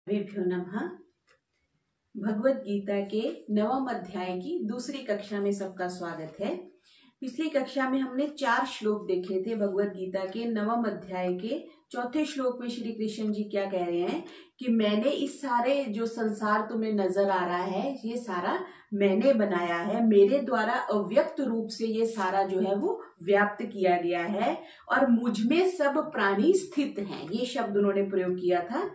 सर्वेभ्यो नमः। भगवत गीता के नवम अध्याय की दूसरी कक्षा में सबका स्वागत है। पिछली कक्षा में हमने 4 श्लोक देखे थे। भगवत गीता के नवम अध्याय के चौथे श्लोक में श्री कृष्ण जी क्या कह रहे हैं कि मैंने इस सारे जो संसार तुम्हें नजर आ रहा है ये सारा मैंने बनाया है, मेरे द्वारा अव्यक्त रूप से ये सारा जो है वो व्याप्त किया गया है और मुझ में सब प्राणी स्थित हैं। ये शब्द उन्होंने प्रयोग किया था।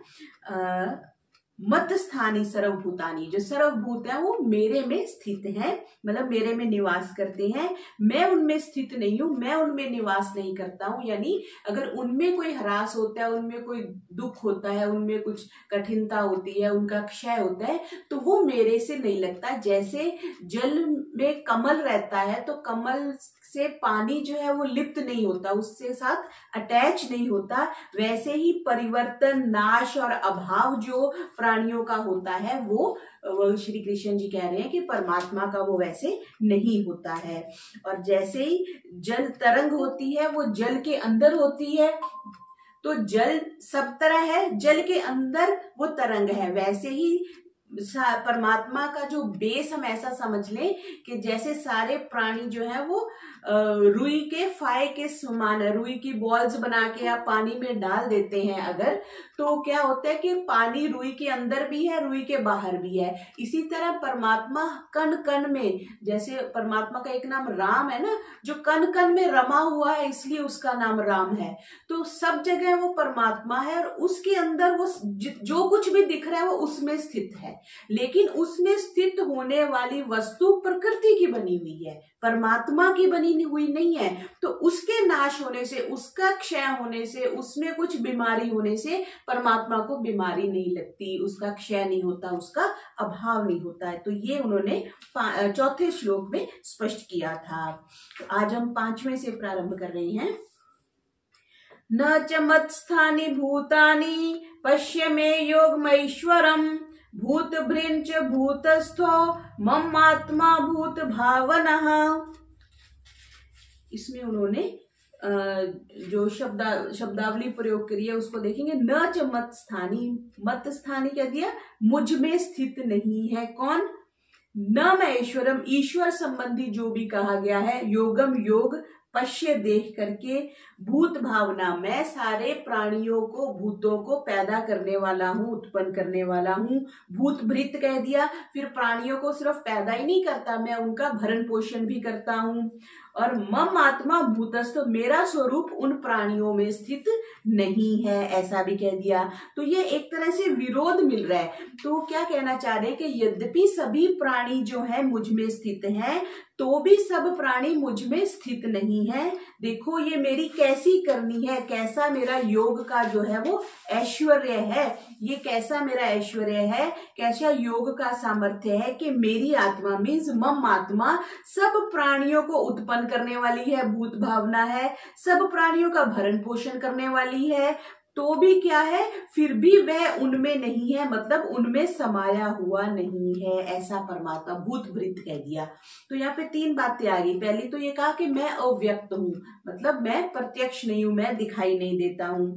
मत स्थानी सर्वभूतानी, जो सर्वभूत है वो मेरे में स्थित है, मतलब मेरे में निवास करते हैं। मैं उनमें स्थित नहीं हूं, मैं उनमें निवास नहीं करता हूं। यानी अगर उनमें कोई ह्रास होता है, उनमें कोई दुख होता है, उनमें कुछ कठिनता होती है, उनका क्षय होता है, तो वो मेरे से नहीं लगता। जैसे जल में कमल रहता है तो कमल से पानी जो है वो लिप्त नहीं होता, उससे साथ अटैच नहीं होता, वैसे ही परिवर्तन, नाश और अभाव जो प्राणियों का होता है वो श्री कृष्ण जी कह रहे हैं कि परमात्मा का वो वैसे नहीं होता है। और जैसे ही जल तरंग होती है वो जल के अंदर होती है, तो जल सब तरह है, जल के अंदर वो तरंग है। वैसे ही परमात्मा का जो बेस हम ऐसा समझ लें कि जैसे सारे प्राणी जो है वो रुई के फाय के समान है। रुई की बॉल्स बना के आप पानी में डाल देते हैं अगर, तो क्या होता है कि पानी रुई के अंदर भी है, रुई के बाहर भी है। इसी तरह परमात्मा कण कण में, जैसे परमात्मा का एक नाम राम है ना, जो कण कण में रमा हुआ है इसलिए उसका नाम राम है। तो सब जगह वो परमात्मा है और उसके अंदर वो जो कुछ भी दिख रहा है वो उसमें स्थित है। लेकिन उसमें स्थित होने वाली वस्तु प्रकृति की बनी हुई है, परमात्मा की बनी हुई नहीं है। तो उसके नाश होने से, उसका क्षय होने से, उसमें कुछ बीमारी होने से परमात्मा को बीमारी नहीं लगती, उसका क्षय नहीं होता, उसका अभाव नहीं होता है। तो ये उन्होंने चौथे श्लोक में स्पष्ट किया था। तो आज हम 5वें से प्रारंभ कर रहे हैं। न च मत्स्थानि भूतानि पश्य मे योगमैश्वरम् भूत भृंच भूतस्थो मम आत्मा भूत भावनः। इसमें उन्होंने जो शब्दावली प्रयोग करी है उसको देखेंगे। न च मत स्थानी, मत स्थानी क्या दिया, मुझ में स्थित नहीं है। कौन? न मैं ईश्वरम, ईश्वर संबंधी जो भी कहा गया है, योगम योग, पश्य देख करके, भूत भावना, मैं सारे प्राणियों को, भूतों को पैदा करने वाला हूं, उत्पन्न करने वाला हूं। भूत भृत कह दिया, फिर प्राणियों को सिर्फ पैदा ही नहीं करता, मैं उनका भरण पोषण भी करता हूं। और मम आत्मा भूतस्थ, मेरा स्वरूप उन प्राणियों में स्थित नहीं है, ऐसा भी कह दिया। तो ये एक तरह से विरोध मिल रहा है। तो क्या कहना चाह रहे हैं कि यद्यपि सभी प्राणी जो है मुझ में स्थित हैं, तो भी सब प्राणी मुझ में स्थित नहीं है। देखो ये मेरी कैसी करनी है, कैसा मेरा योग का जो है वो ऐश्वर्य है, ये कैसा मेरा ऐश्वर्य है, कैसा योग का सामर्थ्य है कि मेरी आत्मा मीन्स मम आत्मा सब प्राणियों को उत्पन्न करने वाली है, भूत भावना है, सब प्राणियों का भरण पोषण करने वाली है, तो भी क्या है, फिर भी वह उनमें नहीं है, मतलब उनमें समाया हुआ नहीं है, ऐसा परमात्मा भूत भृत कह दिया। तो यहाँ पे 3 बातें आ गई। पहली तो ये कहा कि मैं अव्यक्त हूं, मतलब मैं प्रत्यक्ष नहीं हूं, मैं दिखाई नहीं देता हूं।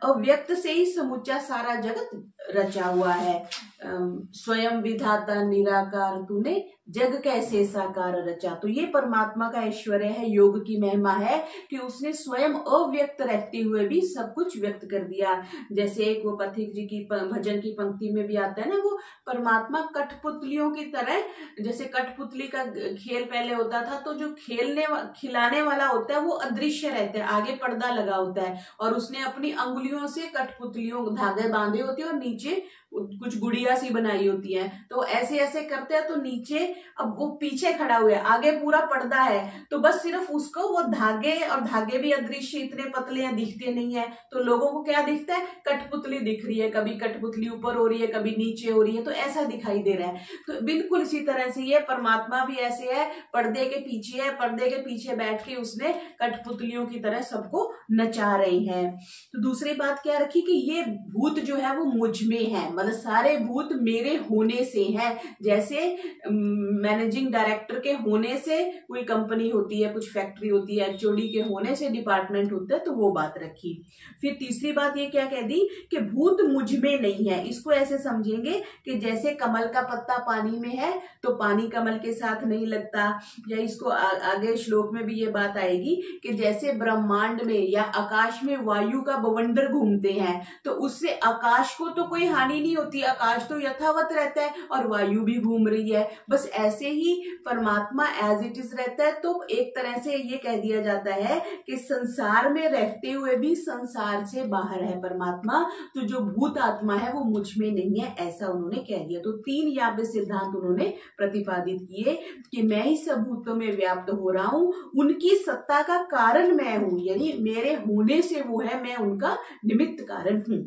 अव्यक्त से ही समूचा सारा जगत रचा हुआ है। स्वयं विधाता निराकार तूने जग कैसे साकार रचा। तो ये परमात्मा का ऐश्वर्य है, योग की महिमा है कि उसने स्वयं अव्यक्त रहते हुए भी सब कुछ व्यक्त कर दिया। जैसे एक वो पथिक जी की भजन की पंक्ति में भी आता है ना, वो परमात्मा कठपुतलियों की तरह, जैसे कठपुतली का खेल पहले होता था तो जो खिलाने वाला होता है वो अदृश्य रहता है, आगे पर्दा लगा होता है और उसने अपनी अंगुलियों से कठपुतलियों धागे बांधे होते हैं और नीचे कुछ गुड़िया सी बनाई होती है। तो ऐसे ऐसे करते हैं तो नीचे, अब वो पीछे खड़ा हुआ है, आगे पूरा पर्दा है, तो बस सिर्फ उसको वो धागे, और धागे भी अदृश्य इतने पतले हैं, दिखते नहीं है, तो लोगों को क्या दिखता है, कठपुतली दिख रही है, कभी कठपुतली ऊपर हो रही है, कभी नीचे हो रही है, तो ऐसा दिखाई दे रहा है। तो बिल्कुल इसी तरह से ये परमात्मा भी ऐसे है, पर्दे के पीछे है, पर्दे के पीछे बैठ के उसने कठपुतलियों की तरह सबको नचा रही है। तो दूसरी बात क्या रखी कि ये भूत जो है वो मुझ में है, मतलब सारे भूत मेरे होने से हैं। जैसे मैनेजिंग डायरेक्टर के होने से कोई कंपनी होती है, कुछ फैक्ट्री होती है, एचओडी के होने से डिपार्टमेंट होता है, तो वो बात रखी। फिर तीसरी बात ये क्या कह दी कि भूत मुझ में नहीं है। इसको ऐसे समझेंगे कि जैसे कमल का पत्ता पानी में है तो पानी कमल के साथ नहीं लगता, या इसको आगे श्लोक में भी ये बात आएगी कि जैसे ब्रह्मांड में या आकाश में वायु का बवंडर घूमते हैं तो उससे आकाश को तो कोई हानि नहीं होती, आकाश तो यथावत रहता है और वायु भी घूम रही है। बस ऐसे ही परमात्मा एज इट इज रहता है। तो एक तरह से ये कह दिया जाता है कि संसार में रहते हुए भी संसार से बाहर है परमात्मा, तो जो भूत आत्मा है वो मुझ में नहीं है, ऐसा उन्होंने कह दिया। तो 3 यहाँ पे सिद्धांत उन्होंने प्रतिपादित किए कि मैं ही सब भूतों में व्याप्त हो रहा हूं, उनकी सत्ता का कारण मैं हूं, यानी मेरे होने से वो है, मैं उनका निमित्त कारण हूं।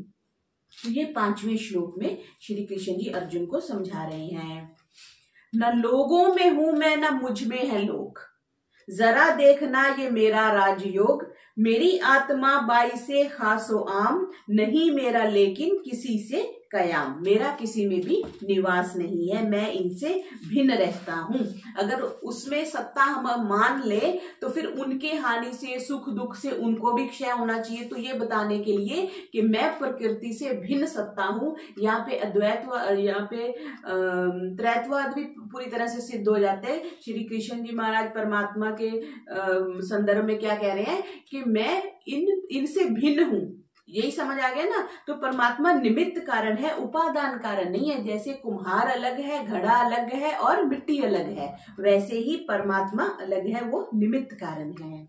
तो ये 5वें श्लोक में श्री कृष्ण जी अर्जुन को समझा रहे हैं। न लोगों में हूं मैं, न मुझ में है लोग, जरा देखना ये मेरा राजयोग, मेरी आत्मा बाई से खासो आम, नहीं मेरा लेकिन किसी से कयाम, मेरा किसी में भी निवास नहीं है, मैं इनसे भिन्न रहता हूं। अगर उसमें सत्ता हम मान ले तो फिर उनके हानि से, सुख दुख से उनको भी क्षय होना चाहिए। तो ये बताने के लिए कि मैं प्रकृति से भिन्न सत्ता हूं। यहाँ पे अद्वैतवाद, यहाँ पे त्रैतवाद भी पूरी तरह से सिद्ध हो जाते हैं। श्री कृष्ण जी महाराज परमात्मा के संदर्भ में क्या कह रहे हैं कि मैं इनसे भिन्न हूं, यही समझ आ गया ना। तो परमात्मा निमित्त कारण है, उपादान कारण नहीं है। जैसे कुम्हार अलग है, घड़ा अलग है और मिट्टी अलग है, वैसे ही परमात्मा अलग है, वो निमित्त कारण है।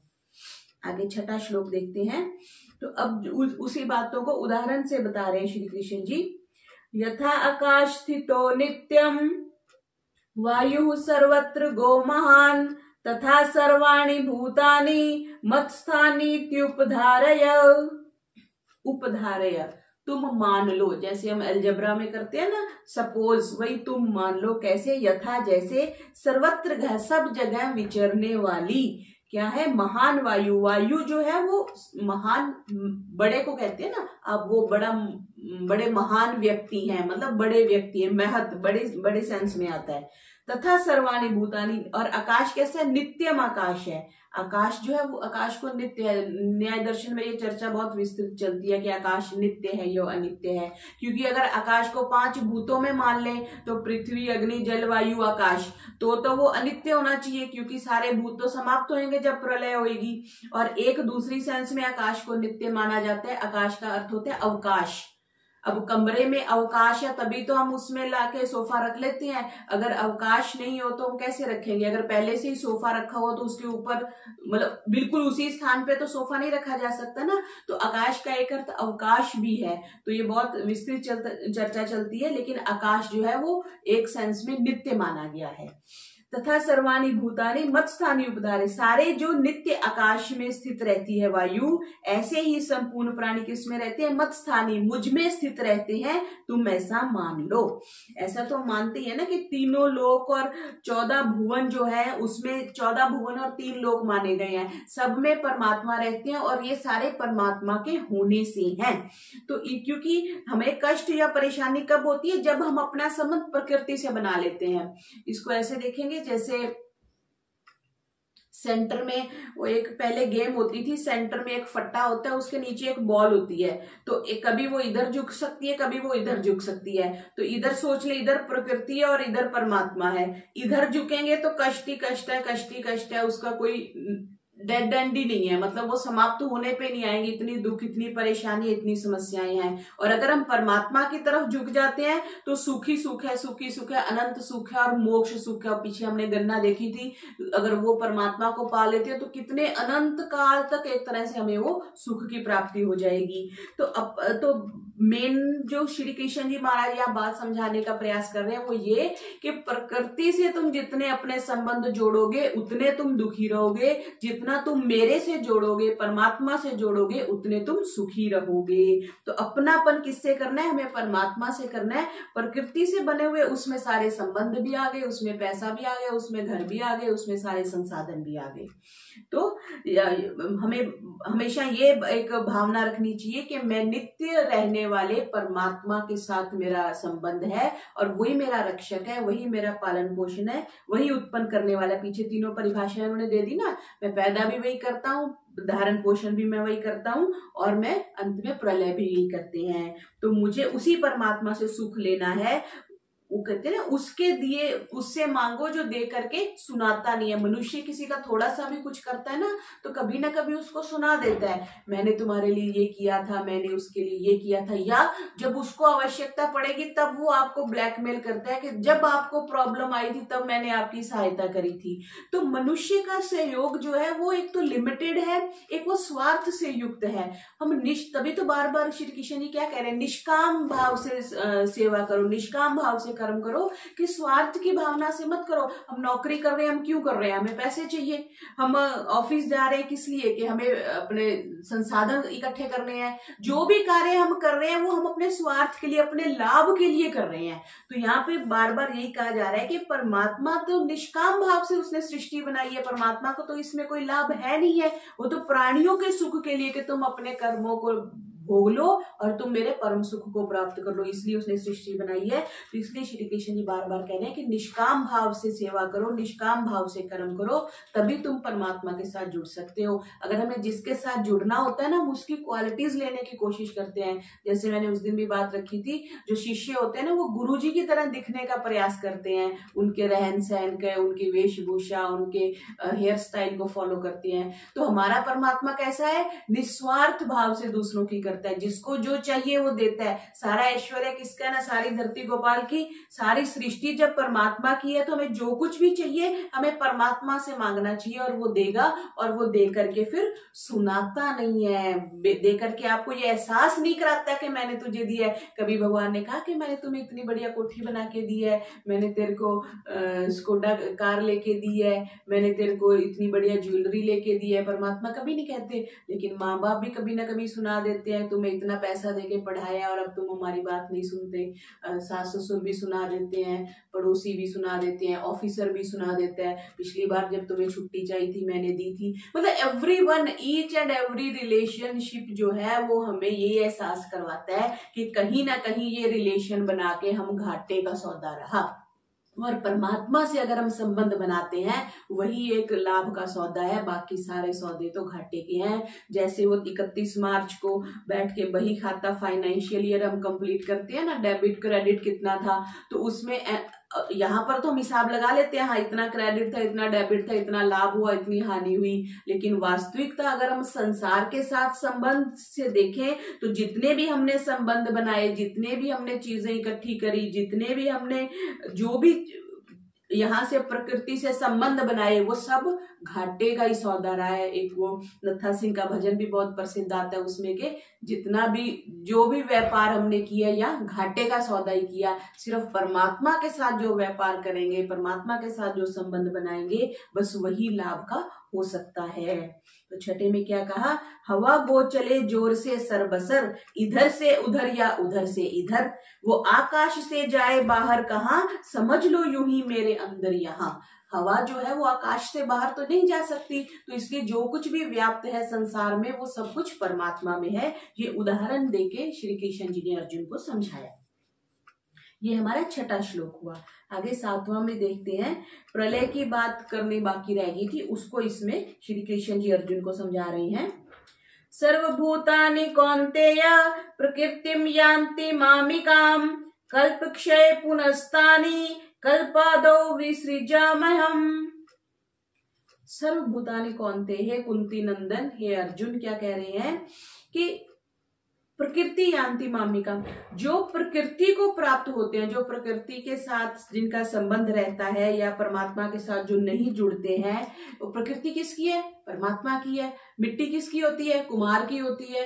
आगे 6वां श्लोक देखते हैं। तो अब उसी बातों को उदाहरण से बता रहे हैं श्री कृष्ण जी। यथा आकाश स्थितो नित्यम वायु सर्वत्र गो महान, तथा सर्वाणि भूतानि मत्स्थानीत्युपधारय। उपधारय तुम मान लो, जैसे हम अलजेब्रा में करते हैं ना, सपोज, वही तुम मान लो। कैसे? यथा जैसे, सर्वत्र सब जगह विचरने वाली क्या है? महान वायु। वायु जो है वो महान, बड़े को कहते हैं ना, अब वो बड़े महान व्यक्ति हैं, मतलब बड़े व्यक्ति है, महत, बड़े सेंस में आता है। तथा सर्वाणि भूतानि, और आकाश कैसा है? नित्यम आकाश है। आकाश जो है वो, आकाश को नित्य है। न्याय दर्शन में ये चर्चा बहुत विस्तृत चलती है कि आकाश नित्य है या अनित्य है। क्योंकि अगर आकाश को 5 भूतों में मान लें तो पृथ्वी, अग्नि, जल, वायु, आकाश, तो वो अनित्य होना चाहिए, क्योंकि सारे भूत तो समाप्त होंगे जब प्रलय होगी। और एक दूसरी सेंस में आकाश को नित्य माना जाता है। आकाश का अर्थ होता है अवकाश। अब कमरे में अवकाश है तभी तो हम उसमें लाके सोफा रख लेते हैं। अगर अवकाश नहीं हो तो हम कैसे रखेंगे? अगर पहले से ही सोफा रखा हो तो उसके ऊपर, मतलब बिल्कुल उसी स्थान पे तो सोफा नहीं रखा जा सकता ना। तो आकाश का एक अर्थ अवकाश भी है। तो ये बहुत विस्तृत चर्चा चलती है, लेकिन आकाश जो है वो एक सेंस में नित्य माना गया है। तथा सर्वाणि भूतानि मत्स्थानी उपधारे, सारे जो नित्य आकाश में स्थित रहती है वायु, ऐसे ही संपूर्ण प्राणी किसमें रहते हैं? मत्स्थानी, मुझ में स्थित रहते हैं। तुम ऐसा मान लो। ऐसा तो मानते हैं ना कि तीनों लोक और 14 भुवन जो है उसमें 14 भुवन और 3 लोक माने गए हैं, सब में परमात्मा रहते हैं और ये सारे परमात्मा के होने से हैं। तो क्योंकि हमें कष्ट या परेशानी कब होती है? जब हम अपना संबंध प्रकृति से बना लेते हैं। इसको ऐसे देखेंगे, जैसे सेंटर में वो एक पहले गेम होती थी, सेंटर में एक फट्टा होता है, उसके नीचे एक बॉल होती है। तो कभी वो इधर झुक सकती है, कभी वो इधर झुक सकती है। तो इधर सोच ले, इधर प्रकृति है और इधर परमात्मा है। इधर झुकेंगे तो कष्ट ही कष्ट है, कष्ट ही कष्ट है, उसका कोई डेड एंड ही नहीं है, मतलब वो समाप्त होने पे नहीं आएंगे। इतनी दुख, इतनी परेशानी, इतनी समस्याएं हैं। और अगर हम परमात्मा की तरफ झुक जाते हैं तो सुखी सुख है, सुखी सुख है, अनंत सुख है और मोक्ष सुख है। और पीछे हमने गणना देखी थी, अगर वो परमात्मा को पा लेते हैं तो कितने अनंत काल तक एक तरह से हमें वो सुख की प्राप्ति हो जाएगी। तो मेन जो श्री कृष्ण जी महाराज यहाँ बात समझाने का प्रयास कर रहे हैं वो ये कि प्रकृति से तुम जितने अपने संबंध जोड़ोगे उतने तुम दुखी रहोगे, जितने जितना तुम मेरे से जोड़ोगे, परमात्मा से जोड़ोगे, उतने तुम सुखी रहोगे। तो अपनापन किससे करना है? हमें परमात्मा से करना है। प्रकृति से बने हुए उसमें सारे संबंध भी आ गए, उसमें पैसा भी आ गया, उसमें घर भी आ गए, उसमें सारे संसाधन भी आ गए। तो हमें हमेशा ये एक भावना रखनी चाहिए कि मैं नित्य रहने वाले परमात्मा के साथ मेरा संबंध है और वही मेरा रक्षक है, वही मेरा पालन पोषण है, वही उत्पन्न करने वाला। पीछे तीनों परिभाषाएं उन्होंने दे दी ना, मैं पैदा भी वही करता हूँ, धारण पोषण भी मैं वही करता हूँ और मैं अंत में प्रलय भी यही करते हैं। तो मुझे उसी परमात्मा से सुख लेना है। वो कहते हैं ना, उसके दिए उससे मांगो जो दे करके सुनाता नहीं है। मनुष्य किसी का थोड़ा सा भी कुछ करता है ना, तो कभी ना कभी उसको सुना देता है, मैंने तुम्हारे लिए ये किया था, मैंने उसके लिए ये किया था। या जब उसको आवश्यकता पड़ेगी तब वो आपको ब्लैकमेल करता है कि जब आपको प्रॉब्लम आई थी तब मैंने आपकी सहायता करी थी। तो मनुष्य का सहयोग जो है वो एक तो लिमिटेड है, एक वो स्वार्थ से युक्त है। हम तभी तो बार बार श्री कृष्ण जी क्या कह रहे हैं, निष्काम भाव से सेवा करो, निष्काम भाव से कर्म करो, कि स्वार्थ की भावना से मत करो। हम नौकरी कर रहे हैं, हम क्यों कर रहे हैं? हमें पैसे चाहिए। हम ऑफिस जा रहे हैं किस लिए? कि हमें अपने संसाधन इकट्ठे करने हैं। जो भी कार्य हम कर रहे हैं वो हम अपने स्वार्थ के लिए, अपने लाभ के लिए कर रहे हैं। तो यहाँ पे बार बार यही कहा जा रहा है कि परमात्मा तो निष्काम भाव से उसने सृष्टि बनाई है, परमात्मा को तो इसमें कोई लाभ है नहीं है। वो तो प्राणियों के सुख के लिए कि तुम अपने कर्मों को भोग लो और तुम मेरे परम सुख को प्राप्त कर लो, इसलिए उसने सृष्टि बनाई है। तो इसलिए श्री कृष्ण जी बार बार कह रहे हैं कि निष्काम भाव से सेवा करो, निष्काम भाव से कर्म करो, तभी तुम परमात्मा के साथ जुड़ सकते हो। अगर हमें जिसके साथ जुड़ना होता है ना, हम उसकी क्वालिटीज लेने की कोशिश करते हैं। जैसे मैंने उस दिन भी बात रखी थी, जो शिष्य होते हैं ना, वो गुरु जी की तरह दिखने का प्रयास करते हैं, उनके रहन सहन के, उनकी वेशभूषा, उनके हेयर स्टाइल को फॉलो करते हैं। तो हमारा परमात्मा कैसा है? निस्वार्थ भाव से दूसरों की करता है, जिसको जो चाहिए वो देता है। सारा ऐश्वर्य किसका है ना? सारी धरती गोपाल की। सारी सृष्टि जब परमात्मा की है तो हमें जो कुछ भी चाहिए हमें परमात्मा से मांगना चाहिए और वो देगा। और वो दे करके फिर सुनाता नहीं है, दे करके आपको ये एहसास नहीं कराता कि मैंने तुझे दिया है। कभी भगवान ने कहा कि मैंने तुम्हें इतनी बढ़िया कोठी बना के दी है, मैंने तेरे को स्कोडा कार लेके दी है, मैंने तेरे को इतनी बढ़िया ज्वेलरी लेके दी है? परमात्मा कभी नहीं कहते। लेकिन माँ बाप भी कभी ना कभी सुना देते हैं, तुम्हें इतना पैसा देके पढ़ाया और अब तुम हमारी बात नहीं सुनते। सास ससुर भी सुना देते हैं, पड़ोसी भी सुना देते हैं, ऑफिसर भी सुना देता है, पिछली बार जब तुम्हें छुट्टी चाहिए थी मैंने दी थी। मतलब everyone, each and every relationship जो है वो हमें ये एहसास करवाता है कि कहीं ना कहीं ये रिलेशन बना के हम घाटे का सौदा रहा। और परमात्मा से अगर हम संबंध बनाते हैं वही एक लाभ का सौदा है, बाकी सारे सौदे तो घाटे के हैं। जैसे वो 31 मार्च को बैठ के बही खाता फाइनेंशियल ईयर हम कंप्लीट करते हैं ना, डेबिट क्रेडिट कितना था, तो उसमें यहाँ पर तो हम हिसाब लगा लेते हैं, हाँ इतना क्रेडिट था, इतना डेबिट था, इतना लाभ हुआ, इतनी हानि हुई। लेकिन वास्तविकता अगर हम संसार के साथ संबंध से देखें तो जितने भी हमने संबंध बनाए, जितने भी हमने चीजें इकट्ठी करी, जितने भी हमने जो भी यहाँ से प्रकृति से संबंध बनाए, वो सब घाटे का ही सौदा रहा है। एक वो नत्था सिंह का भजन भी बहुत प्रसिद्ध आता है उसमें के, जितना भी जो भी व्यापार हमने किया या घाटे का सौदा ही किया। सिर्फ परमात्मा के साथ जो व्यापार करेंगे, परमात्मा के साथ जो संबंध बनाएंगे, बस वही लाभ का हो सकता है। तो छठे में क्या कहा? हवा वो चले जोर से सरबसर, इधर से उधर या उधर से इधर, वो आकाश से जाए बाहर कहाँ, समझ लो यूं ही मेरे अंदर यहाँ। हवा जो है वो आकाश से बाहर तो नहीं जा सकती, तो इसलिए जो कुछ भी व्याप्त है संसार में वो सब कुछ परमात्मा में है। ये उदाहरण देके श्री कृष्ण जी ने अर्जुन को समझाया। ये हमारा छठा श्लोक हुआ। आगे सातवां में देखते हैं, प्रलय की बात करनी बाकी रह गई थी, उसको इसमें श्री कृष्ण जी अर्जुन को समझा रहे हैं। सर्वभूतानि कौन्तेय प्रकृतिम यान्ति मामिकाम, कल्प क्षय पुनस्तानि कल्पादौ विसृजाम्यहम्। सर्वभूतानि कौन्तेय, हे कुंती नंदन, हे अर्जुन, क्या कह रहे हैं कि प्रकृति यान्ति मामिका, जो प्रकृति को प्राप्त होते हैं, जो प्रकृति के साथ जिनका संबंध रहता है या परमात्मा के साथ जो नहीं जुड़ते हैं, वो प्रकृति किसकी है? परमात्मा की है। मिट्टी किसकी होती है? कुम्हार की होती है।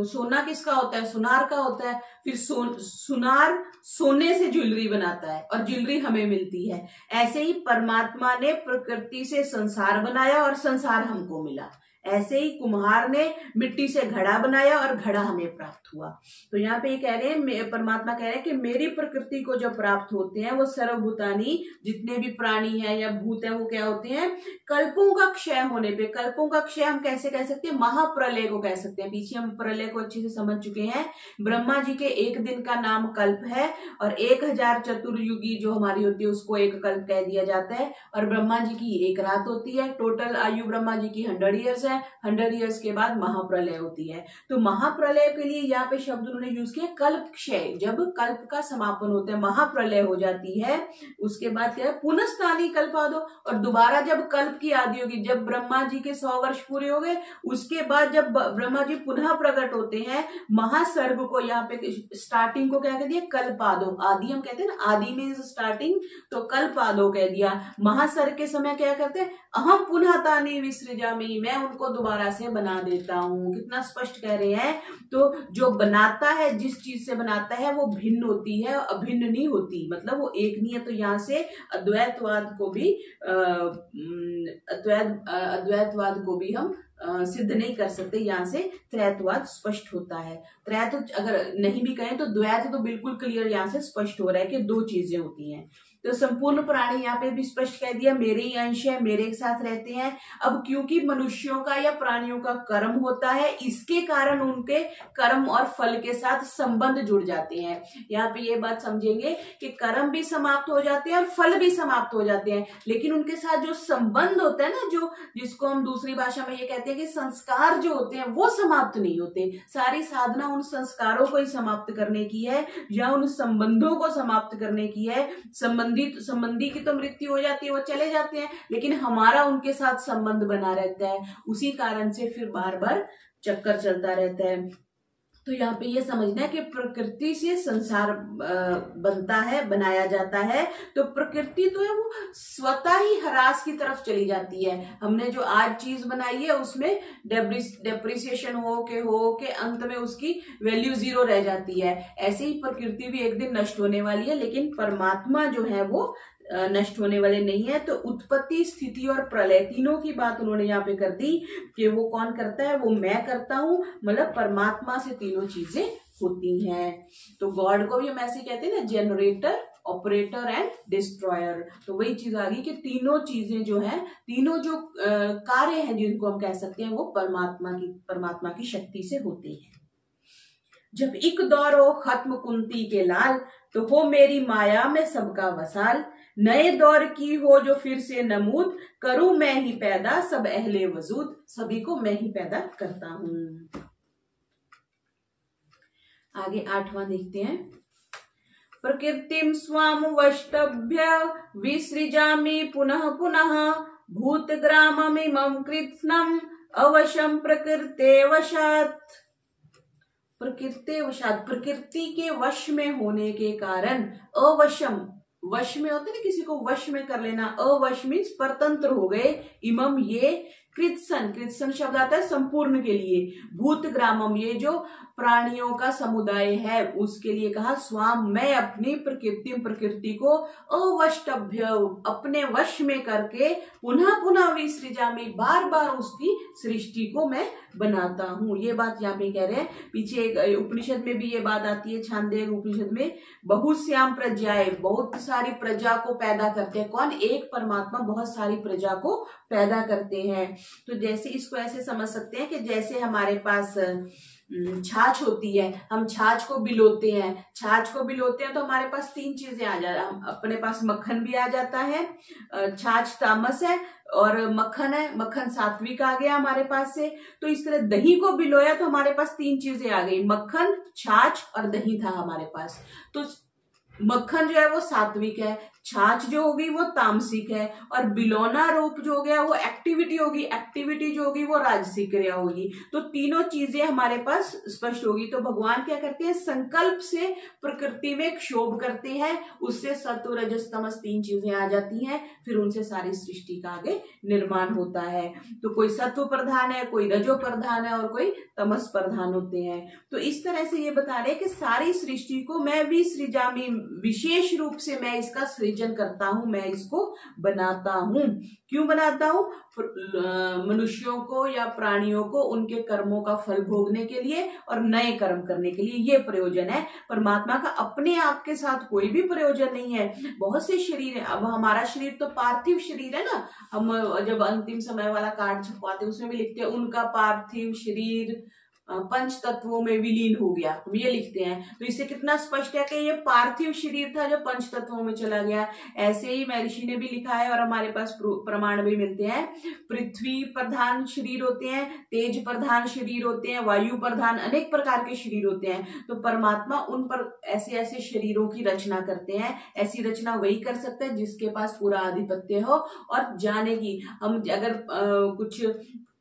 सोना किसका होता है? सुनार का होता है। फिर सुनार सोने से ज्वेलरी बनाता है और ज्वेलरी हमें मिलती है। ऐसे ही परमात्मा ने प्रकृति से संसार बनाया और संसार हमको मिला। ऐसे ही कुम्हार ने मिट्टी से घड़ा बनाया और घड़ा हमें प्राप्त हुआ। तो यहाँ पे ये कह रहे हैं, परमात्मा कह रहे हैं कि मेरी प्रकृति को जो प्राप्त होते हैं वो सर्वभूतानी, जितने भी प्राणी हैं या भूत हैं, वो क्या होते हैं? कल्पों का क्षय होने पे। कल्पों का क्षय हम कैसे कह सकते हैं? महाप्रलय को कह सकते हैं। पीछे हम प्रलय को अच्छे से समझ चुके हैं। ब्रह्मा जी के एक दिन का नाम कल्प है और 1000 चतुर्युगी जो हमारी होती है उसको एक कल्प कह दिया जाता है। और ब्रह्मा जी की एक रात होती है। टोटल आयु ब्रह्मा जी की 100 ईयर्स है। 100 ईयर्स के बाद महाप्रलय होती है। तो महाप्रलय के लिए यहाँ पे शब्द उन्होंने यूज किया कल्प क्षय। जब कल्प का समापन होता है, महाप्रलय हो जाती है, उसके बाद क्या है? पुनस्तानी कल्पादो, और दोबारा जब कल्प की आदि होगी, जब ब्रह्मा जी के 100 वर्ष पूरे हो गए, उसके बाद जब ब्रह्मा जी पुनः प्रकट होते हैं, महासर्ग को यहाँ पे स्टार्टिंग को क्या कह दिया? कल्पादो। आदि हम कहते हैं ना, आदि मीन्स स्टार्टिंग, तो कल्पादो कह दिया। महासर्ग के समय क्या करते हैं? अहम पुनः तानी विसृजामि, मैं उनको दोबारा से बना देता हूँ। कितना स्पष्ट कह रहे हैं। तो जो बनाता है, जिस चीज से बनाता है वो भिन्न होती है, अभिन्न नहीं होती, मतलब वो एक नहीं है। तो यहाँ से अद्वैतवाद को भी अद्वैतवाद को भी हम सिद्ध नहीं कर सकते। यहाँ से त्रैतवाद स्पष्ट होता है। त्रैत अगर नहीं भी कहें तो द्वैत तो बिल्कुल क्लियर यहाँ से स्पष्ट हो रहा है कि दो चीजें होती हैं। तो संपूर्ण प्राणी यहाँ पे भी स्पष्ट कह दिया, मेरे ही अंश है, मेरे साथ रहते हैं। अब क्योंकि मनुष्यों का या प्राणियों का कर्म होता है, इसके कारण उनके कर्म और फल के साथ संबंध जुड़ जाते हैं। यहाँ पे ये बात समझेंगे कि कर्म भी समाप्त हो जाते हैं और फल भी समाप्त हो जाते हैं, लेकिन उनके साथ जो संबंध होता है ना, जो जिसको हम दूसरी भाषा में ये कहते हैं कि संस्कार जो होते हैं, वो समाप्त नहीं होते। सारी साधना उन संस्कारों को ही समाप्त करने की है या उन संबंधों को समाप्त करने की है। संबंधी की तो मृत्यु हो जाती है, वो चले जाते हैं, लेकिन हमारा उनके साथ संबंध बना रहता है। उसी कारण से फिर बार बार चक्कर चलता रहता है। तो यहाँ पे ये समझना है कि प्रकृति से संसार बनता है, बनाया जाता है। तो प्रकृति तो है वो स्वतः ही ह्रास की तरफ चली जाती है। हमने जो आज चीज बनाई है उसमें डेप्रिसिएशन हो के अंत में उसकी वैल्यू 0 रह जाती है। ऐसे ही प्रकृति भी एक दिन नष्ट होने वाली है, लेकिन परमात्मा जो है वो नष्ट होने वाले नहीं है। तो उत्पत्ति, स्थिति और प्रलय तीनों की बात उन्होंने यहाँ पे कर दी कि वो कौन करता है? वो मैं करता हूँ, मतलब परमात्मा से तीनों चीजें होती हैं। तो गॉड को भी हम ऐसे कहते हैं ना, जनरेटर, ऑपरेटर एंड डिस्ट्रॉयर। तो वही चीज आ गई कि तीनों चीजें जो है, तीनों जो कार्य हैं जिनको हम कह सकते हैं, वो परमात्मा की शक्ति से होती है। जब एक दौर हो खत्म कुंती के लाल, तो हो मेरी माया में सबका वसाल। नए दौर की हो जो फिर से नमूद, करूं मैं ही पैदा सब अहले वजूद, सभी को मैं ही पैदा करता हूं। आगे 8वां देखते हैं। प्रकृतिम स्वाम वष्टभ्य विसृजामि पुनः पुनः, भूतग्राममिमं कृत्स्नम् अवशं प्रकृते वशात्। प्रकृति वशात, प्रकृति के वश में होने के कारण, अवशम, वश में होते ना किसी को वश में कर लेना, अवश मीन्स परतंत्र हो गए, इमम ये कृत्सन शब्द आता है संपूर्ण के लिए, भूतग्रामम ये जो प्राणियों का समुदाय है उसके लिए कहा, स्वाम मैं अपनी प्रकृति को अवष्टभ्य अपने वश में करके, पुनः पुनः विसृजामि बार बार उसकी सृष्टि को मैं बनाता हूँ। ये बात यहाँ पे कह रहे हैं। पीछे एक उपनिषद में भी ये बात आती है, छांदोग्य उपनिषद में, बहुश्याम प्रजाएं, बहुत सारी प्रजा को पैदा करते हैं। कौन? एक परमात्मा बहुत सारी प्रजा को पैदा करते हैं। तो जैसे इसको ऐसे समझ सकते हैं कि जैसे हमारे पास छाछ होती है, हम छाछ को बिलोते हैं तो हमारे पास 3 चीजें आ जाती हैं। अपने पास मक्खन भी आ जाता है, छाछ तामस है और मक्खन है, मक्खन सात्विक आ गया हमारे पास से। तो इस तरह दही को बिलोया तो हमारे पास 3 चीजें आ गई, मक्खन, छाछ और दही था हमारे पास। तो मक्खन जो है वो सात्विक है, छाछ जो होगी वो तामसिक है, और बिलौना रूप जो हो गया वो एक्टिविटी होगी, एक्टिविटी जो होगी वो राजसिक क्रिया होगी। तो तीनों चीजें हमारे पास स्पष्ट होगी। तो भगवान क्या करते हैं, संकल्प से प्रकृति में क्षोभ करते हैं, उससे सत्व रजस तमस तीन चीजें आ जाती हैं, फिर उनसे सारी सृष्टि का आगे निर्माण होता है। तो कोई सत्व प्रधान है, कोई रजो प्रधान है और कोई तमस प्रधान होते हैं। तो इस तरह से ये बता रहे हैं कि सारी सृष्टि को मैं भी सृजामी, विशेष रूप से मैं इसका सृजन करता हूं, मैं इसको बनाता हूं। क्यों बनाता हूं? मनुष्यों को या प्राणियों को उनके कर्मों का फल भोगने के लिए और नए कर्म करने के लिए, ये प्रयोजन है। परमात्मा का अपने आप के साथ कोई भी प्रयोजन नहीं है। बहुत से शरीर है, अब हमारा शरीर तो पार्थिव शरीर है ना, हम जब अंतिम समय वाला कार्ड छपवाते उसमें भी लिखते हैं उनका पार्थिव शरीर पंच तत्वों में विलीन हो गया, हम ये लिखते हैं। तो इससे कितना स्पष्ट है कि ये पार्थिव शरीर था जो पंच तत्वों में चला गया। ऐसे ही महर्षि ने भी लिखा है और हमारे पास प्रमाण भी मिलते हैं। पृथ्वी प्रधान शरीर होते हैं, तेज प्रधान शरीर होते हैं, वायु प्रधान, अनेक प्रकार के शरीर होते हैं। तो परमात्मा उन पर ऐसे ऐसे शरीरों की रचना करते हैं। ऐसी रचना वही कर सकता है जिसके पास पूरा आधिपत्य हो और जाने की। हम अगर कुछ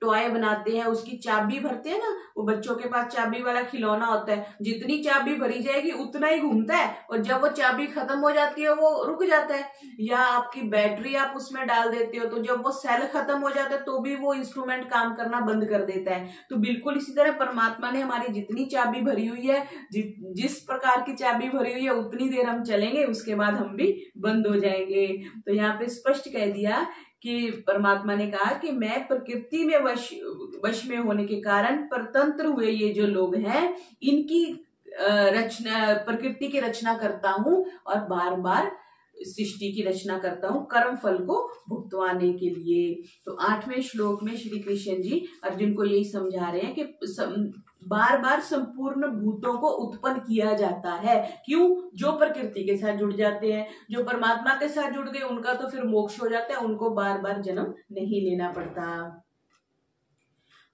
टॉय बनाते हैं, उसकी चाबी भरते हैं ना, वो बच्चों के पास चाबी वाला खिलौना होता है, जितनी चाबी भरी जाएगी उतना ही घूमता है, और जब वो चाबी खत्म हो जाती है वो रुक जाता है। या आपकी बैटरी आप उसमें डाल देते हो, तो जब वो सेल खत्म हो जाता है तो भी वो इंस्ट्रूमेंट काम करना बंद कर देता है। तो बिल्कुल इसी तरह परमात्मा ने हमारी जितनी चाबी भरी हुई है, जिस प्रकार की चाबी भरी हुई है उतनी देर हम चलेंगे, उसके बाद हम भी बंद हो जाएंगे। तो यहाँ पे स्पष्ट कह दिया कि परमात्मा ने कहा कि मैं प्रकृति में वश में होने के कारण परतंत्र हुए ये जो लोग हैं, इनकी रचना, प्रकृति की रचना करता हूं और बार बार सृष्टि की रचना करता हूं कर्म फल को भुगतवाने के लिए। तो 8वें श्लोक में श्री कृष्ण जी अर्जुन को यही समझा रहे हैं कि बार बार संपूर्ण भूतों को उत्पन्न किया जाता है। क्यों? जो प्रकृति के साथ जुड़ जाते हैं, जो परमात्मा के साथ जुड़ गए, उनका तो फिर मोक्ष हो जाता है, उनको बार बार जन्म नहीं लेना पड़ता।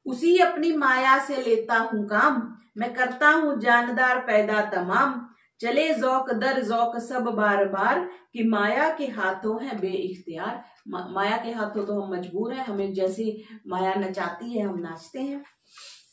उसी अपनी माया से लेता हूं काम, मैं करता हूं जानदार पैदा तमाम, चले जौक दर जौक सब बार बार, कि माया के हाथों है बेइख्तियार। माया के हाथों तो हम मजबूर हैं, हमें जैसी माया नचाती है हम नाचते हैं।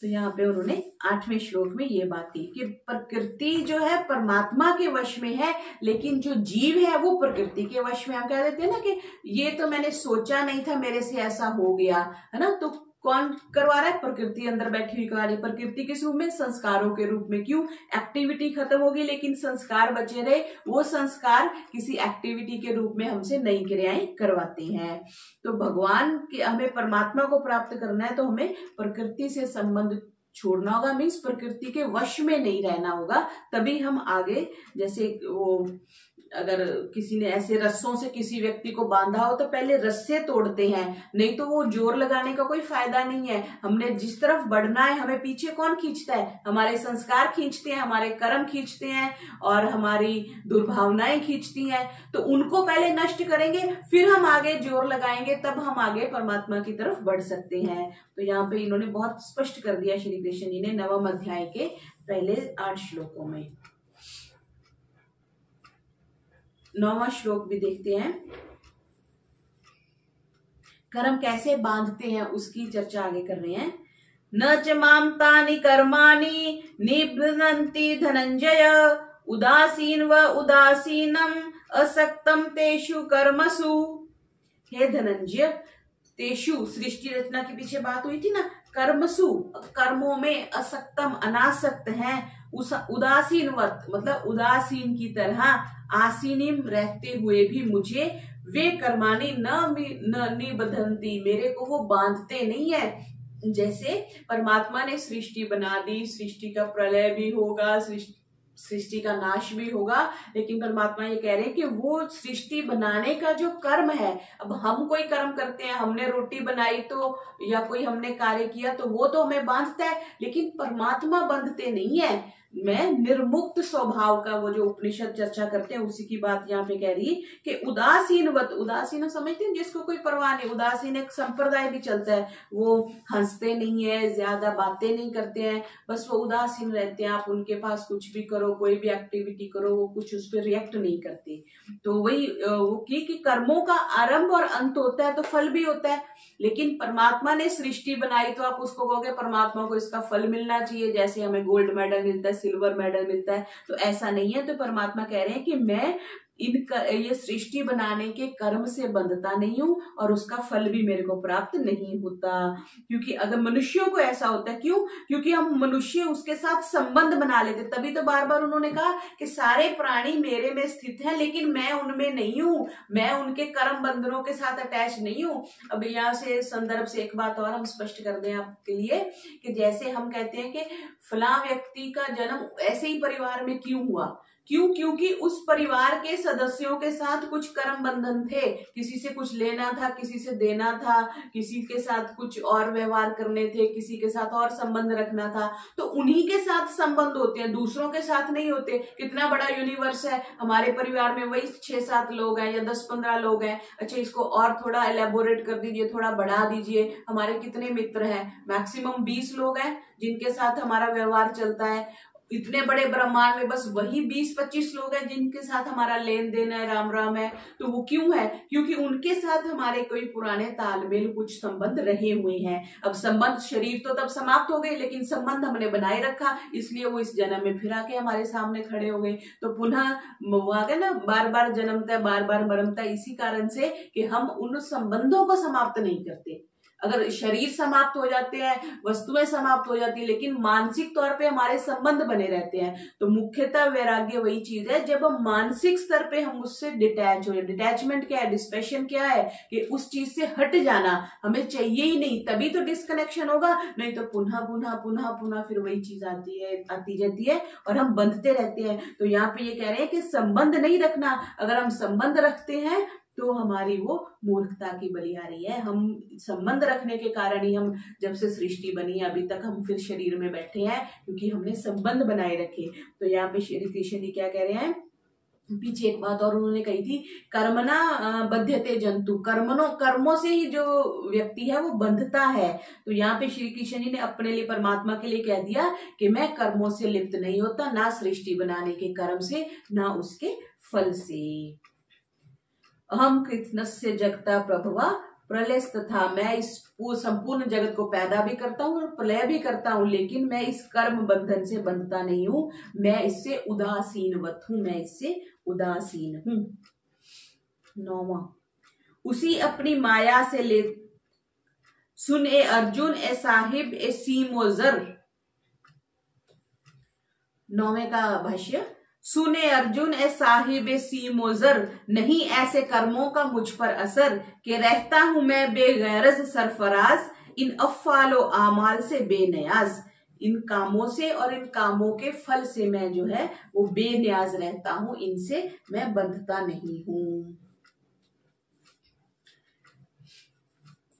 तो यहाँ पे उन्होंने 8वें श्लोक में ये बात की कि प्रकृति जो है परमात्मा के वश में है, लेकिन जो जीव है वो प्रकृति के वश में। हम कह देते हैं ना कि ये तो मैंने सोचा नहीं था, मेरे से ऐसा हो गया, है ना। तो कौन करवा रहा है? प्रकृति अंदर बैठी हुई करवा रही है। प्रकृति किस रूप में? संस्कारों के रूप में। क्यों? एक्टिविटी खत्म होगी लेकिन संस्कार बचे रहे, वो संस्कार किसी एक्टिविटी के रूप में हमसे नई क्रियाएं करवाते हैं। तो भगवान के, हमें परमात्मा को प्राप्त करना है तो हमें प्रकृति से संबंध छोड़ना होगा, मीन्स प्रकृति के वश में नहीं रहना होगा, तभी हम आगे, जैसे वो अगर किसी ने ऐसे रस्सों से किसी व्यक्ति को बांधा हो तो पहले रस्से तोड़ते हैं, नहीं तो वो जोर लगाने का कोई फायदा नहीं है। हमने जिस तरफ बढ़ना है, हमें पीछे कौन खींचता है? हमारे संस्कार खींचते हैं, हमारे कर्म खींचते हैं और हमारी दुर्भावनाएं खींचती हैं। तो उनको पहले नष्ट करेंगे, फिर हम आगे जोर लगाएंगे, तब हम आगे परमात्मा की तरफ बढ़ सकते हैं। तो यहाँ पे इन्होंने बहुत स्पष्ट कर दिया श्री कृष्ण जी ने 9वें अध्याय के पहले 8 श्लोकों में। 9वां श्लोक भी देखते हैं, कर्म कैसे बांधते हैं उसकी चर्चा आगे कर रहे हैं। न च माम तानि कर्माणि निबध्नन्ति धनंजय, उदासीन व उदासीनम असक्तम तेषु कर्मसु। हे धनंजय, तेषु सृष्टि रचना के पीछे बात हुई थी ना, कर्मसु कर्मों में, असक्तम अनासक्त है, उदासीनवत मतलब उदासीन की तरह, आसीनिम रहते हुए भी मुझे, वे कर्माणी न निबधंती मेरे को वो बांधते नहीं है। जैसे परमात्मा ने सृष्टि बना दी, सृष्टि का प्रलय भी होगा, सृष्टि का नाश भी होगा, लेकिन परमात्मा ये कह रहे हैं कि वो सृष्टि बनाने का जो कर्म है, अब हम कोई कर्म करते हैं, हमने रोटी बनाई तो या कोई हमने कार्य किया तो वो तो हमें बांधता है, लेकिन परमात्मा बंधते नहीं है। मैं निर्मुक्त स्वभाव का, वो जो उपनिषद चर्चा करते हैं उसी की बात यहाँ पे कह रही है कि उदासीनवत, उदासीन समझते हैं जिसको कोई परवाह नहीं। उदासीन एक संप्रदाय भी चलता है, वो हंसते नहीं है, ज्यादा बातें नहीं करते हैं, बस वो उदासीन रहते हैं। आप उनके पास कुछ भी करो, कोई भी एक्टिविटी करो, वो कुछ उस पर रिएक्ट नहीं करते। तो वही वो कि कर्मों का आरंभ और अंत होता है तो फल भी होता है। लेकिन परमात्मा ने सृष्टि बनाई तो आप उसको कहोगे परमात्मा को इसका फल मिलना चाहिए, जैसे हमें गोल्ड मेडल मिलता है, सिल्वर मेडल मिलता है, तो ऐसा नहीं है। तो परमात्मा कह रहे हैं कि मैं ये सृष्टि बनाने के कर्म से बंधता नहीं हूं और उसका फल भी मेरे को प्राप्त नहीं होता। क्योंकि अगर मनुष्यों को ऐसा होता है, क्यों? क्योंकि हम मनुष्य उसके साथ संबंध बना लेते, तभी तो बार बार उन्होंने कहा कि सारे प्राणी मेरे में स्थित हैं लेकिन मैं उनमें नहीं हूं, मैं उनके कर्म बंधनों के साथ अटैच नहीं हूं। अब यहाँ से संदर्भ से एक बात और हम स्पष्ट कर दें आपके लिए कि जैसे हम कहते हैं कि फलां व्यक्ति का जन्म ऐसे ही परिवार में क्यों हुआ, क्यों? क्योंकि उस परिवार के सदस्यों के साथ कुछ कर्म बंधन थे, किसी से कुछ लेना था, किसी से देना था, किसी के साथ कुछ और व्यवहार करने थे, किसी के साथ और संबंध रखना था, तो उन्हीं के साथ संबंध होते हैं, दूसरों के साथ नहीं होते। कितना बड़ा यूनिवर्स है, हमारे परिवार में वही 6-7 लोग हैं या 10-15 लोग हैं। अच्छा, इसको और थोड़ा एलेबोरेट कर दीजिए, थोड़ा बढ़ा दीजिए, हमारे कितने मित्र हैं? मैक्सिमम 20 लोग हैं जिनके साथ हमारा व्यवहार चलता है। इतने बड़े ब्रह्मांड में बस वही 20-25 लोग हैं जिनके साथ हमारा लेन देन है, राम राम है। तो वो क्यों है? क्योंकि उनके साथ हमारे कोई पुराने तालमेल, कुछ संबंध रहे हुए हैं। अब संबंध, शरीर तो तब समाप्त हो गए लेकिन संबंध हमने बनाए रखा, इसलिए वो इस जन्म में फिर आके हमारे सामने खड़े हो गए। तो पुनः आ गए ना, बार बार जन्मता है, बार बार मरमता है, इसी कारण से कि हम उन संबंधों को समाप्त नहीं करते। अगर शरीर समाप्त हो जाते हैं, वस्तुएं समाप्त हो जाती है, लेकिन मानसिक तौर पे हमारे संबंध बने रहते हैं। तो मुख्यतः वैराग्य वही चीज है जब हम मानसिक स्तर पे हम उससे डिटैच हो जाए। डिटैचमेंट क्या है? डिस्पेशन क्या है? कि उस चीज से हट जाना, हमें चाहिए ही नहीं, तभी तो डिस्कनेक्शन होगा। नहीं तो पुनः पुनः पुनः पुनः फिर वही चीज आती जाती है और हम बंधते रहते हैं। तो यहाँ पे ये कह रहे हैं कि संबंध नहीं रखना। अगर हम संबंध रखते हैं तो हमारी वो मूर्खता की बलि आ रही है। हम संबंध रखने के कारण ही हम, जब से सृष्टि बनी अभी तक हम फिर शरीर में बैठे हैं, क्योंकि हमने संबंध बनाए रखे। तो यहाँ पे श्री कृष्ण जी क्या कह रहे हैं? पीछे एक बात और उन्होंने कही थी, कर्मणा बध्यते जंतु, कर्मों से ही जो व्यक्ति है वो बंधता है। तो यहाँ पे श्री कृष्ण जी ने अपने लिए, परमात्मा के लिए कह दिया कि मैं कर्मों से लिप्त नहीं होता, ना सृष्टि बनाने के कर्म से, ना उसके फल से। अहम कृतनस्य जगता प्रभवा प्रलय तथा, मैं इस संपूर्ण जगत को पैदा भी करता हूँ और प्रलय भी करता हूँ, लेकिन मैं इस कर्म बंधन से बंधता नहीं हूँ, मैं इससे उदासीनवत हूँ, मैं इससे उदासीन हूँ। 9वां, उसी अपनी माया से ले सुन ए अर्जुन ए साहिब ए सीमोजर। 9वें का भाष्य, सुने अर्जुन ए साहिब ए सीमोजर, नहीं ऐसे कर्मों का मुझ पर असर कि रहता हूं मैं बेगैरज सरफराज, इन अफ़ालो आमाल से बेनियाज। इन कामों से और इन कामों के फल से मैं जो है वो बेनियाज रहता हूं, इनसे मैं बंधता नहीं हूं।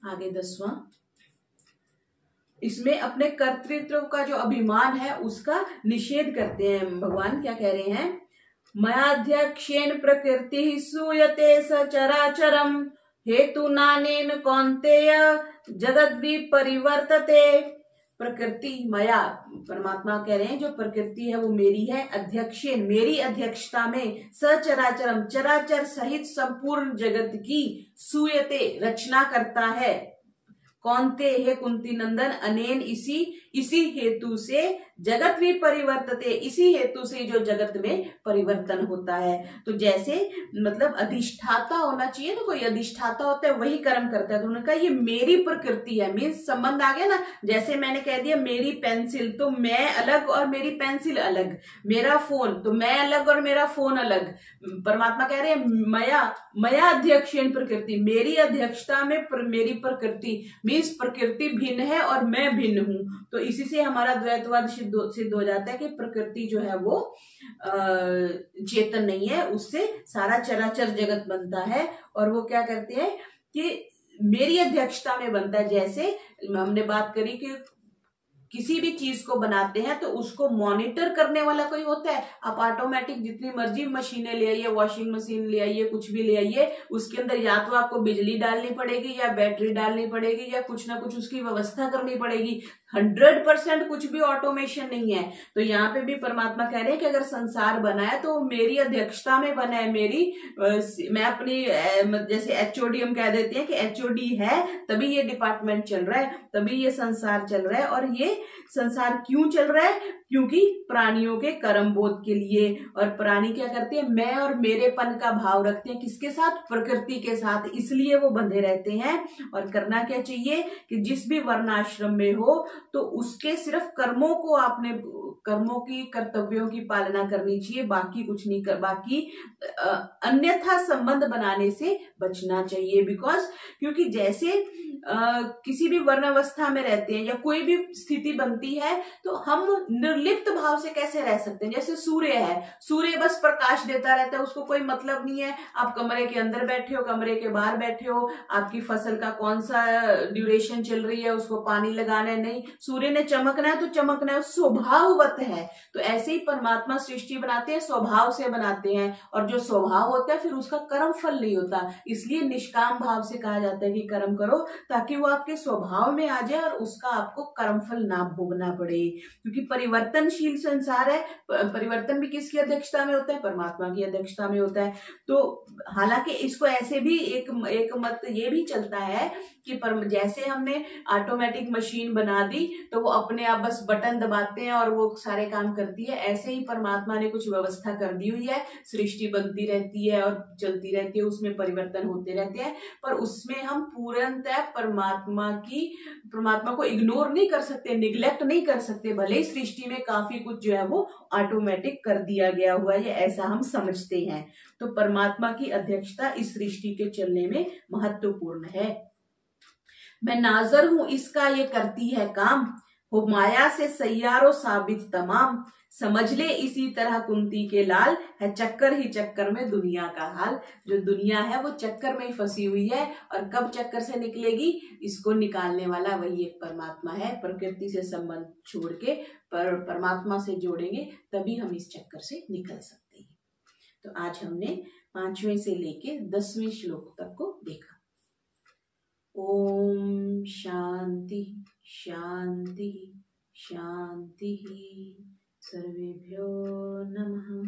आगे 10वां, इसमें अपने कर्तृत्व का जो अभिमान है उसका निषेध करते हैं। भगवान क्या कह रहे हैं? मयाध्यक्षेण प्रकृति सूयते सचराचरम, हेतु नानेन कौन्तेय जगद विपरिवर्तते। प्रकृति मया, परमात्मा कह रहे हैं जो प्रकृति है वो मेरी है, अध्यक्षेण मेरी अध्यक्षता में, सचराचरम चराचर सहित संपूर्ण जगत की, सूयते रचना करता है, कौन्ते हे कुंती नंदन, अनेन इसी हेतु से जगत भी परिवर्तते, इसी हेतु से जो जगत में परिवर्तन होता है। तो जैसे मतलब अधिष्ठाता होना चाहिए ना, कोई अधिष्ठाता होता है वही कर्म करता है। तो उन्होंने कहा ये मेरी प्रकृति है, मीन्स संबंध आ गया ना। जैसे मैंने कह दिया मेरी पेंसिल, तो मैं अलग और मेरी पेंसिल अलग, मेरा फोन तो मैं अलग और मेरा फोन अलग। परमात्मा कह रहे हैं मया अध्यक्षेण प्रकृति, मेरी अध्यक्षता में मेरी प्रकृति, मीन्स प्रकृति भिन्न है और मैं भिन्न हूं। तो इसी से हमारा द्वैतवाद सिद्ध हो जाता है कि प्रकृति जो है वो चेतन नहीं है, उससे सारा चराचर जगत बनता है। और वो क्या करते हैं कि मेरी अध्यक्षता में बनता है। जैसे हमने बात करी किसी भी चीज को बनाते हैं तो उसको मॉनिटर करने वाला कोई होता है। आप ऑटोमेटिक जितनी मर्जी मशीनें ले आइए, वॉशिंग मशीन ले आइए, कुछ भी ले आइए, उसके अंदर या तो आपको बिजली डालनी पड़ेगी या बैटरी डालनी पड़ेगी या कुछ ना कुछ उसकी व्यवस्था करनी पड़ेगी। 100% कुछ भी ऑटोमेशन नहीं है। तो यहाँ पे भी परमात्मा कह रहे हैं कि अगर संसार बना है तो मेरी अध्यक्षता में बना है, मैं अपनी जैसे एचओडी हम कह देते हैं कि एचओडी है, तभी ये डिपार्टमेंट चल रहा है, तभी ये संसार चल रहा है। और ये संसार क्यों चल रहा है? क्योंकि प्राणियों के कर्म बोध के लिए। और प्राणी क्या करते हैं? मैं और मेरेपन का भाव रखते हैं, किसके साथ? प्रकृति के साथ, इसलिए वो बंधे रहते हैं। और करना क्या चाहिए कि जिस भी वर्णाश्रम में हो तो उसके सिर्फ कर्मों की कर्तव्यों की पालना करनी चाहिए, बाकी कुछ नहीं कर, बाकी अन्यथा संबंध बनाने से बचना चाहिए। क्योंकि जैसे किसी भी वर्णावस्था में रहते हैं या कोई भी स्थिति बनती है तो हम निर्लिप्त भाव से कैसे रह सकते हैं? जैसे सूर्य है, सूर्य बस प्रकाश देता रहता है, उसको कोई मतलब नहीं है आप कमरे के अंदर बैठे हो, कमरे के बाहर बैठे हो, आपकी फसल का कौन सा ड्यूरेशन चल रही है, उसको पानी लगाना है, नहीं, सूर्य ने चमकना है तो चमकना है, स्वभाववत है। तो ऐसे ही परमात्मा सृष्टि बनाते हैं, स्वभाव से बनाते हैं, और जो स्वभाव होता है फिर उसका कर्म फल नहीं होता। इसलिए निष्काम भाव से कहा जाता है कि कर्म करो, ताकि वो आपके स्वभाव में आ जाए और उसका आपको कर्मफल ना भोगना पड़े। क्योंकि परिवर्तनशील संसार है, परिवर्तन भी किसकी अध्यक्षता में होता है? परमात्मा की अध्यक्षता में होता है। तो हालांकि इसको ऐसे भी एक मत ये भी चलता है कि जैसे हमने ऑटोमेटिक मशीन बना दी तो वो अपने आप बस बटन दबाते हैं और वो सारे काम करती है, ऐसे ही परमात्मा ने कुछ व्यवस्था कर दी हुई है, सृष्टि बनती रहती है और चलती रहती है, उसमें परिवर्तन होते रहते हैं। पर उसमें हम पूर्णतः परमात्मा को इग्नोर नहीं कर सकते, निग्लेक्ट नहीं कर सकते, भले ही सृष्टि में काफी कुछ जो है वो ऑटोमेटिक कर दिया गया हुआ है, ऐसा हम समझते हैं। तो परमात्मा की अध्यक्षता इस सृष्टि के चलने में महत्वपूर्ण है। मैं नाजर हूं इसका ये करती है काम, हो माया से सैयारो साबित तमाम, समझ ले इसी तरह कुंती के लाल, है चक्कर ही चक्कर में दुनिया का हाल। जो दुनिया है वो चक्कर में ही फंसी हुई है, और कब चक्कर से निकलेगी, इसको निकालने वाला वही एक परमात्मा है। प्रकृति से संबंध छोड़ के परमात्मा से जोड़ेंगे तभी हम इस चक्कर से निकल सकते हैं। तो आज हमने 5वें से लेके 10वें श्लोक तक को देखा। ओम शांति शांति शांति। सर्वेभ्यो नमः।